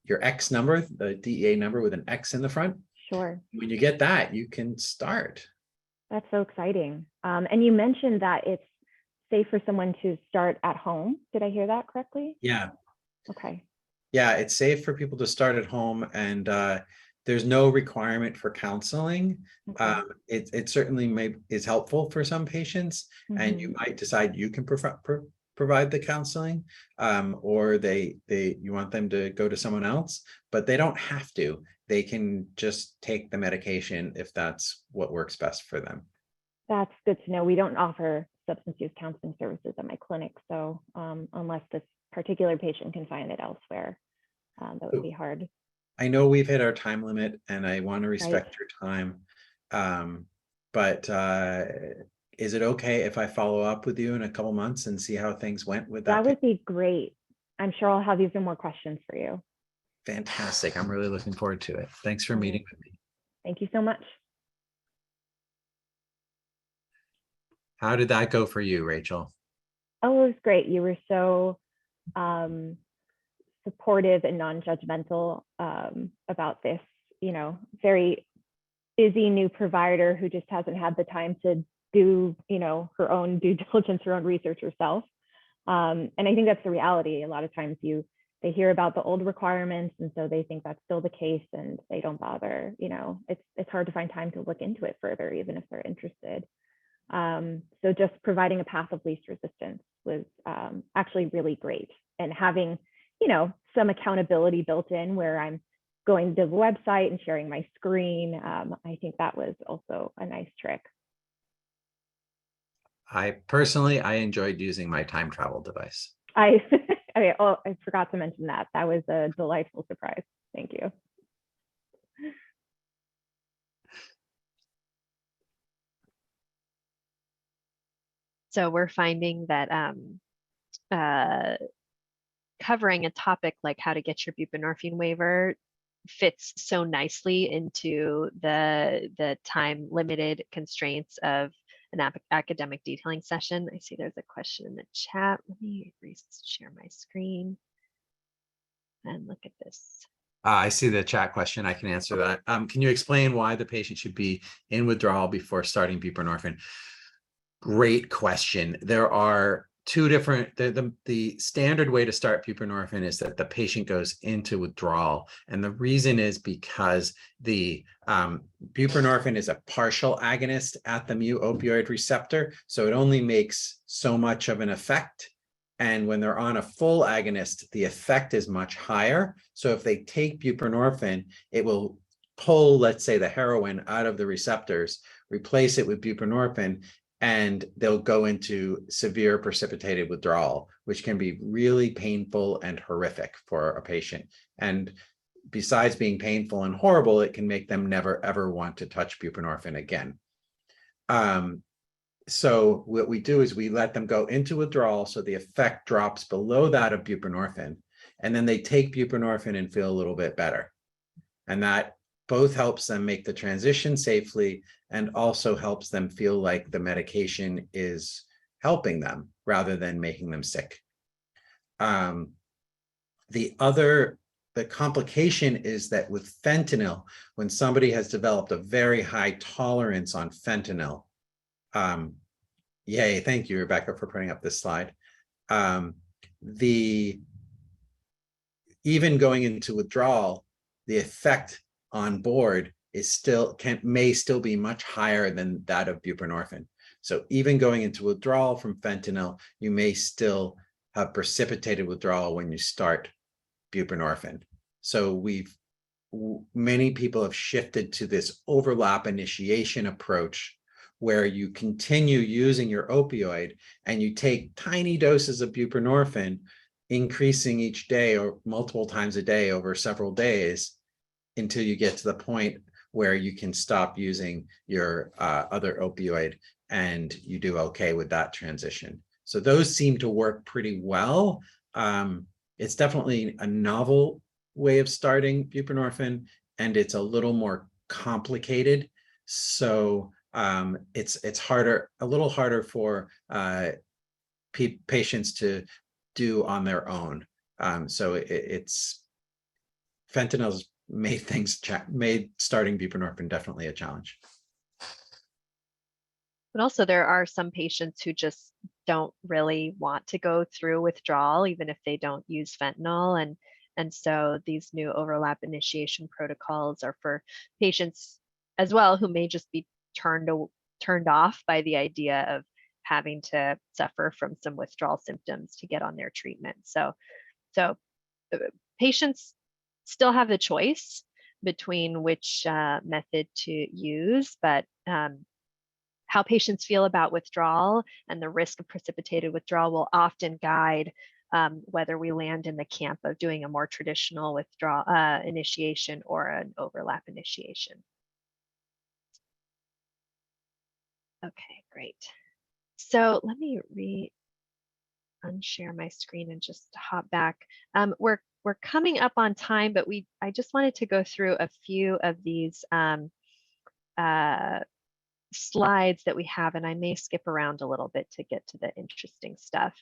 your X number, the DEA number with an X in the front. Sure. When you get that, you can start. That's so exciting. And you mentioned that it's safe for someone to start at home. Did I hear that correctly? Yeah. Okay. Yeah, it's safe for people to start at home, and there's no requirement for counseling. Okay. It certainly is helpful for some patients, and you might decide you can provide the counseling, or you want them to go to someone else, but they don't have to. They can just take the medication if that's what works best for them. That's good to know. We don't offer substance use counseling services at my clinic, so unless this particular patient can find it elsewhere, that would be hard. I know we've hit our time limit and I want to respect your time. But is it okay if I follow up with you in a couple months and see how things went with that? That would be great. I'm sure I'll have even more questions for you. Fantastic. I'm really looking forward to it. Thanks for meeting with me. Thank you so much. How did that go for you, Rachel? Oh, it was great. You were so supportive and non-judgmental about this, very busy new provider who just hasn't had the time to do, her own due diligence, her own research herself. And I think that's the reality. A lot of times they hear about the old requirements, and so they think that's still the case, and they don't bother. It's hard to find time to look into it further, even if they're interested. So just providing a path of least resistance was actually really great, and having, some accountability built in where I'm going to the website and sharing my screen. I think that was also a nice trick. I enjoyed using my time travel device. I forgot to mention that. That was a delightful surprise. Thank you. So we're finding that covering a topic like how to get your buprenorphine waiver fits so nicely into the time limited constraints of an academic detailing session. I see there's a question in the chat. Let me share my screen and look at this. I see the chat question. I can answer that. Can you explain why the patient should be in withdrawal before starting buprenorphine? Great question. There are two different, the standard way to start buprenorphine is that the patient goes into withdrawal. And the reason is because the buprenorphine is a partial agonist at the mu opioid receptor. So it only makes so much of an effect. And when they're on a full agonist, the effect is much higher. So if they take buprenorphine, it will pull, let's say, the heroin out of the receptors, replace it with buprenorphine, and they'll go into severe precipitated withdrawal, which can be really painful and horrific for a patient. And besides being painful and horrible, it can make them never, ever want to touch buprenorphine again. So what we do is we let them go into withdrawal so the effect drops below that of buprenorphine, and then they take buprenorphine and feel a little bit better. And that both helps them make the transition safely and also helps them feel like the medication is helping them rather than making them sick. The complication is that with fentanyl, when somebody has developed a very high tolerance on fentanyl, yay, thank you, Rebecca, for putting up this slide. Even going into withdrawal, the effect on board is may still be much higher than that of buprenorphine. So even going into withdrawal from fentanyl, you may still have precipitated withdrawal when you start buprenorphine. So many people have shifted to this overlap initiation approach where you continue using your opioid and you take tiny doses of buprenorphine, increasing each day or multiple times a day over several days until you get to the point where you can stop using your other opioid and you do okay with that transition. So those seem to work pretty well. It's definitely a novel way of starting buprenorphine, and it's a little more complicated. So it's a little harder for patients to do on their own. So fentanyl's made starting buprenorphine definitely a challenge. But also there are some patients who just don't really want to go through withdrawal, even if they don't use fentanyl. And so these new overlap initiation protocols are for patients as well who may just be turned off by the idea of having to suffer from some withdrawal symptoms to get on their treatment. So patients still have the choice between which method to use, but how patients feel about withdrawal and the risk of precipitated withdrawal will often guide whether we land in the camp of doing a more traditional withdrawal initiation or an overlap initiation. Okay, great. So let me unshare my screen and just hop back. We're coming up on time, but I just wanted to go through a few of these slides that we have, and I may skip around a little bit to get to the interesting stuff.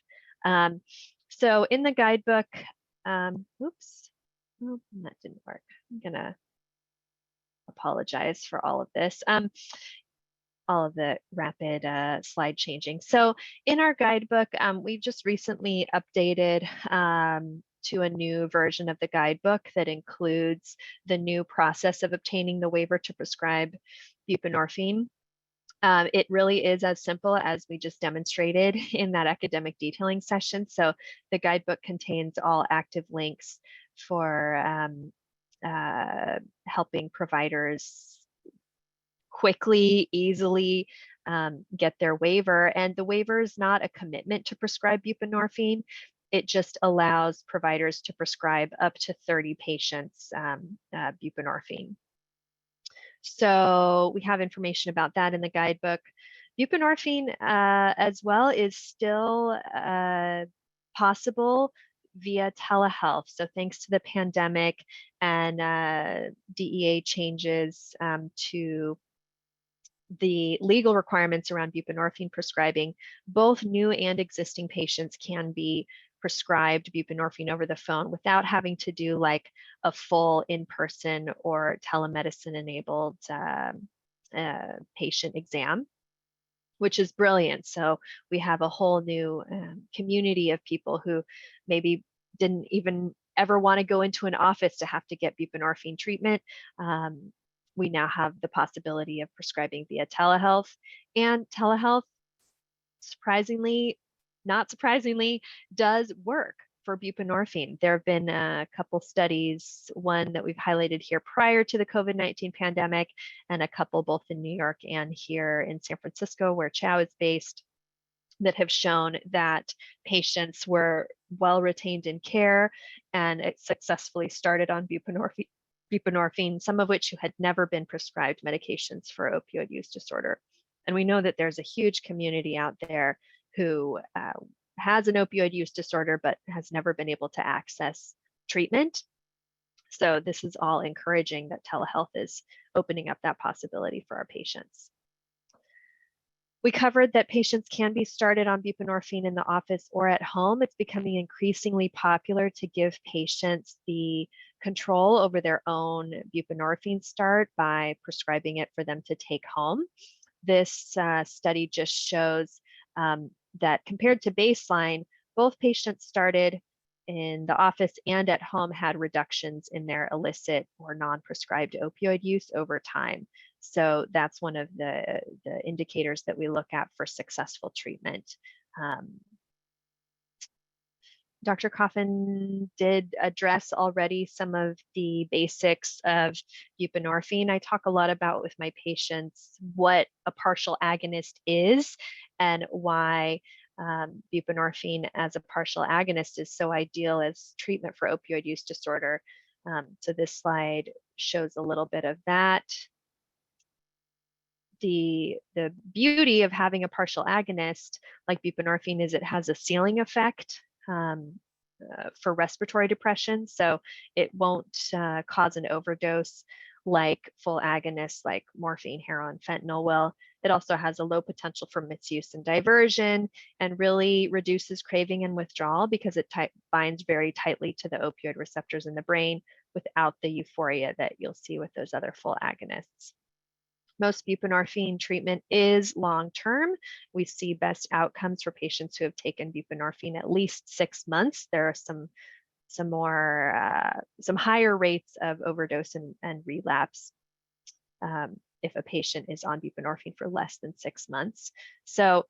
So in the guidebook, oops, oh, that didn't work. I'm gonna apologize for all of this. All of the rapid slide changing. So in our guidebook, we just recently updated to a new version of the guidebook that includes the new process of obtaining the waiver to prescribe buprenorphine. It really is as simple as we just demonstrated in that academic detailing session. So the guidebook contains all active links for helping providers quickly, easily get their waiver. And the waiver is not a commitment to prescribe buprenorphine. It just allows providers to prescribe up to 30 patients buprenorphine. So we have information about that in the guidebook. Buprenorphine as well is still possible via telehealth. So thanks to the pandemic and DEA changes to the legal requirements around buprenorphine prescribing, both new and existing patients can be prescribed buprenorphine over the phone without having to do like a full in-person or telemedicine enabled patient exam, which is brilliant. So we have a whole new community of people who maybe didn't even ever want to go into an office to have to get buprenorphine treatment. We now have the possibility of prescribing via telehealth, and telehealth, surprisingly, not surprisingly, does work for buprenorphine. There have been a couple studies, one that we've highlighted here prior to the COVID-19 pandemic, and a couple both in New York and here in San Francisco, where CIAO is based, that have shown that patients were well retained in care and it successfully started on buprenorphine, some of which who had never been prescribed medications for opioid use disorder. And we know that there's a huge community out there who has an opioid use disorder but has never been able to access treatment. So this is all encouraging that telehealth is opening up that possibility for our patients. We covered that patients can be started on buprenorphine in the office or at home. It's becoming increasingly popular to give patients the control over their own buprenorphine start by prescribing it for them to take home. This study just shows that compared to baseline, both patients started in the office and at home had reductions in their illicit or non-prescribed opioid use over time. So that's one of the indicators that we look at for successful treatment. Dr. Coffin did address already some of the basics of buprenorphine. I talk a lot about with my patients what a partial agonist is and why buprenorphine as a partial agonist is so ideal as treatment for opioid use disorder. So this slide shows a little bit of that. The beauty of having a partial agonist like buprenorphine is it has a ceiling effect for respiratory depression. So it won't cause an overdose like full agonists like morphine, heroin, fentanyl will. It also has a low potential for misuse and diversion and really reduces craving and withdrawal because it binds very tightly to the opioid receptors in the brain without the euphoria that you'll see with those other full agonists. Most buprenorphine treatment is long-term. We see best outcomes for patients who have taken buprenorphine at least 6 months. There are some higher rates of overdose and relapse if a patient is on buprenorphine for less than 6 months. So,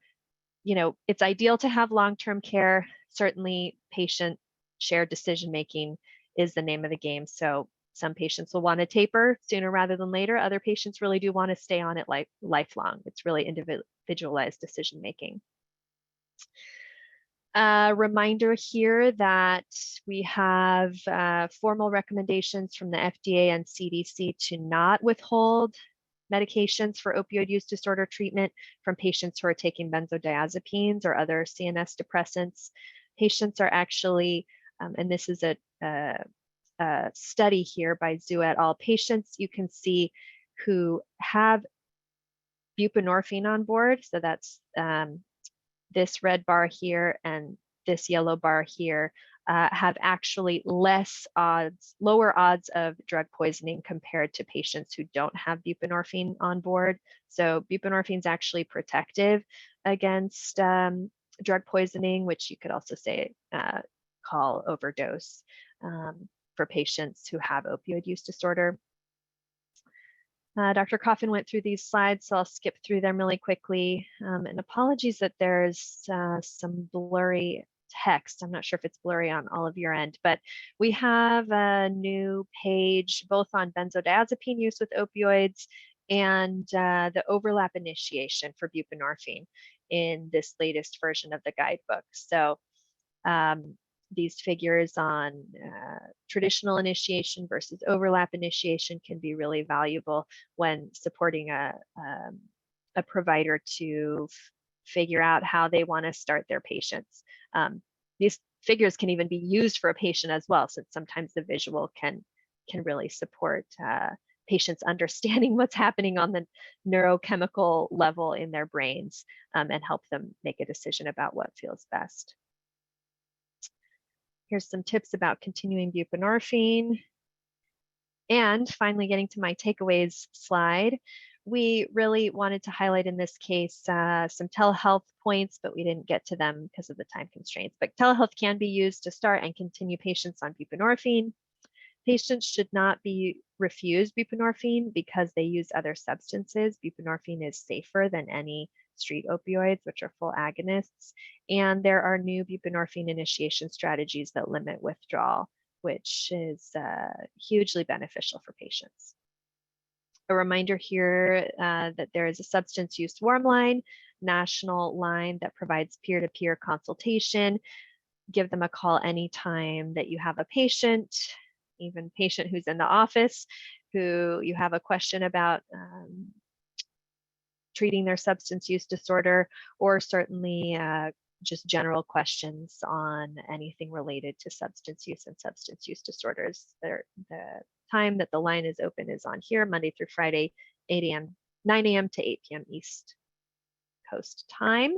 you know, it's ideal to have long-term care. Certainly, patient shared decision-making is the name of the game. So some patients will want to taper sooner rather than later. Other patients really do want to stay on it lifelong. It's really individualized decision making. Reminder here that we have formal recommendations from the FDA and CDC to not withhold medications for opioid use disorder treatment from patients who are taking benzodiazepines or other CNS depressants. Patients are actually, and this is a study here by Zhu et al. Patients you can see who have buprenorphine on board, so that's this red bar here and this yellow bar here, have actually lower odds of drug poisoning compared to patients who don't have buprenorphine on board. So buprenorphine is actually protective against drug poisoning, which you could also say call overdose for patients who have opioid use disorder. Dr. Coffin went through these slides, so I'll skip through them really quickly. And apologies that there's some blurry text. I'm not sure if it's blurry on all of your end, but we have a new page both on benzodiazepine use with opioids and the overlap initiation for buprenorphine in this latest version of the guidebook. So these figures on traditional initiation versus overlap initiation can be really valuable when supporting a provider to figure out how they want to start their patients. These figures can even be used for a patient as well, since sometimes the visual can really support patients understanding what's happening on the neurochemical level in their brains and help them make a decision about what feels best. Here's some tips about continuing buprenorphine. And finally, getting to my takeaways slide, we really wanted to highlight in this case some telehealth points, but we didn't get to them because of the time constraints. But telehealth can be used to start and continue patients on buprenorphine. Patients should not be refused buprenorphine because they use other substances. Buprenorphine is safer than any street opioids, which are full agonists. And there are new buprenorphine initiation strategies that limit withdrawal, which is hugely beneficial for patients. A reminder here that there is a substance use warm line, national line that provides peer-to-peer consultation. Give them a call anytime that you have a patient, even patient who's in the office, who you have a question about treating their substance use disorder, or certainly just general questions on anything related to substance use and substance use disorders. The time that the line is open is on here, Monday through Friday, 9 a.m. to 8 p.m. East Coast time.